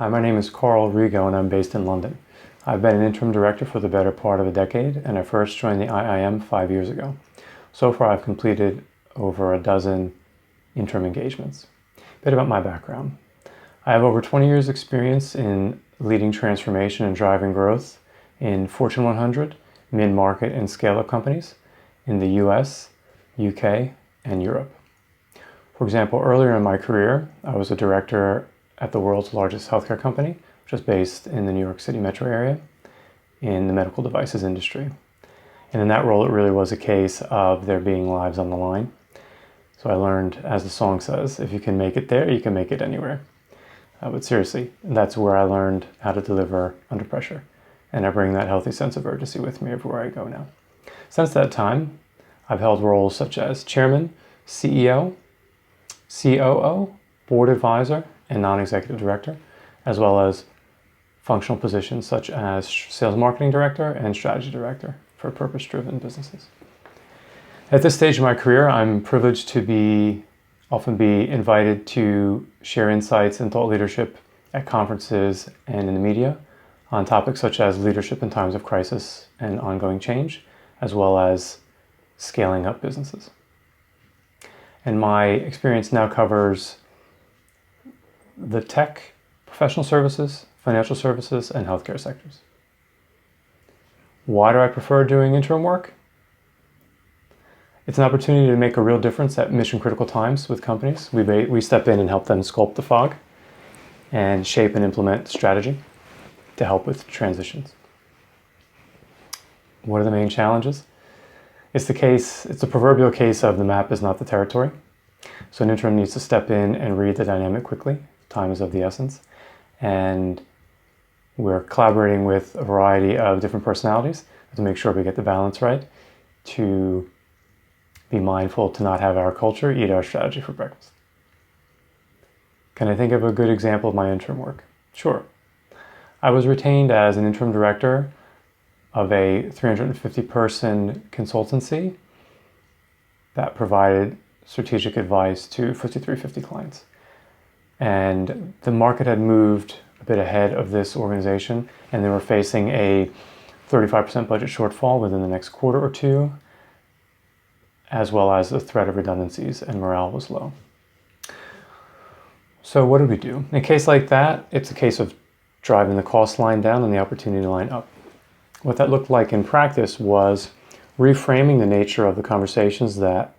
Hi, my name is Karl Rego and I'm based in London. I've been an interim director for the better part of a decade, and I first joined the IIM 5 years ago. So far I've completed over a dozen interim engagements. A bit about my background. I have over 20 years experience in leading transformation and driving growth in Fortune 100, mid-market and scale-up companies in the US, UK, and Europe. For example, earlier in my career, I was a director at the world's largest healthcare company, which is based in the New York City metro area in the medical devices industry. And in that role, it really was a case of there being lives on the line. So I learned, as the song says, if you can make it there, you can make it anywhere. But seriously, that's where I learned how to deliver under pressure. And I bring that healthy sense of urgency with me everywhere I go now. Since that time, I've held roles such as chairman, CEO, COO, board advisor, and non-executive director, as well as functional positions such as sales marketing director and strategy director for purpose-driven businesses. At this stage of my career, I'm privileged to often be invited to share insights and thought leadership at conferences and in the media on topics such as leadership in times of crisis and ongoing change, as well as scaling up businesses. And my experience now covers the tech, professional services, financial services, and healthcare sectors. Why do I prefer doing interim work? It's an opportunity to make a real difference at mission-critical times with companies. We step in and help them sculpt the fog and shape and implement strategy to help with transitions. What are the main challenges? It's the proverbial case of the map is not the territory. So an interim needs to step in and read the dynamic quickly. Time is of the essence. And we're collaborating with a variety of different personalities to make sure we get the balance right, to be mindful to not have our culture eat our strategy for breakfast. Can I think of a good example of my interim work? Sure. I was retained as an interim director of a 350-person consultancy that provided strategic advice to 5350 clients. And the market had moved a bit ahead of this organization, and they were facing a 35% budget shortfall within the next quarter or two, as well as the threat of redundancies, and morale was low. So what did we do? In a case like that, it's a case of driving the cost line down and the opportunity line up. What that looked like in practice was reframing the nature of the conversations that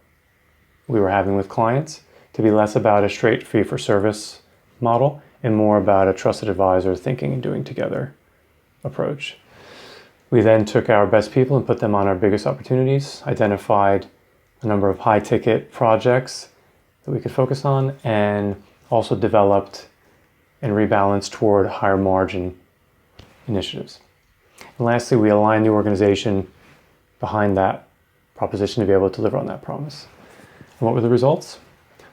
we were having with clients to be less about a straight fee-for-service model and more about a trusted advisor thinking and doing together approach. We then took our best people and put them on our biggest opportunities, identified a number of high-ticket projects that we could focus on, and also developed and rebalanced toward higher margin initiatives. And lastly, we aligned the organization behind that proposition to be able to deliver on that promise. And what were the results?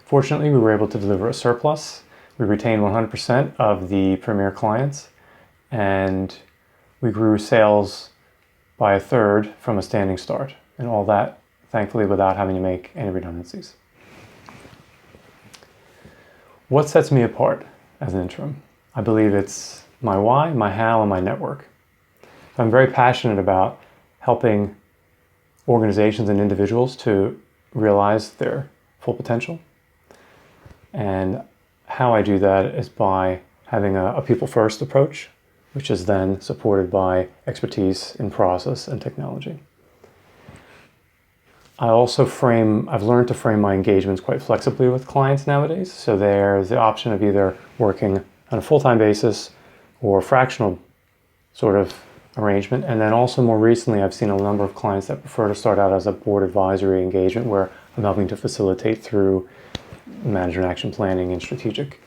Fortunately, we were able to deliver a surplus. We retained 100% of the premier clients, and we grew sales by a third from a standing start. And all that, thankfully, without having to make any redundancies. What sets me apart as an interim? I believe it's my why, my how, and my network. I'm very passionate about helping organizations and individuals to realize their full potential. And how I do that is by having a people-first approach, which is then supported by expertise in process and technology. I've learned to frame my engagements quite flexibly with clients nowadays. So there's the option of either working on a full-time basis or fractional sort of arrangement. And then also more recently, I've seen a number of clients that prefer to start out as a board advisory engagement where I'm helping to facilitate through management action planning and strategic,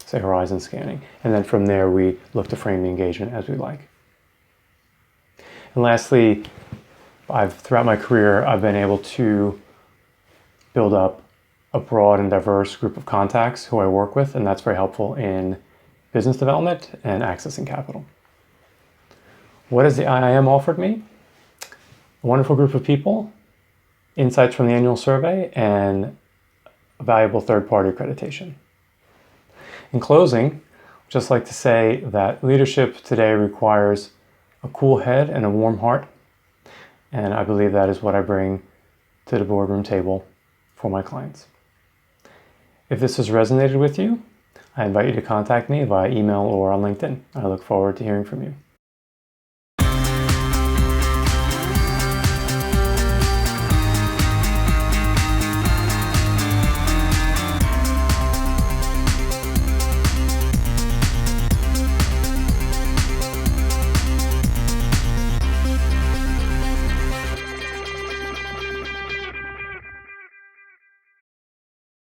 say, horizon scanning. And then from there, we look to frame the engagement as we like. And lastly, throughout my career, I've been able to build up a broad and diverse group of contacts who I work with, and that's very helpful in business development and accessing capital. What has the IIM offered me? A wonderful group of people, insights from the annual survey, and a valuable third-party accreditation. In closing, just like to say that leadership today requires a cool head and a warm heart, and I believe that is what I bring to the boardroom table for my clients. If this has resonated with you, I invite you to contact me via email or on LinkedIn. I look forward to hearing from you.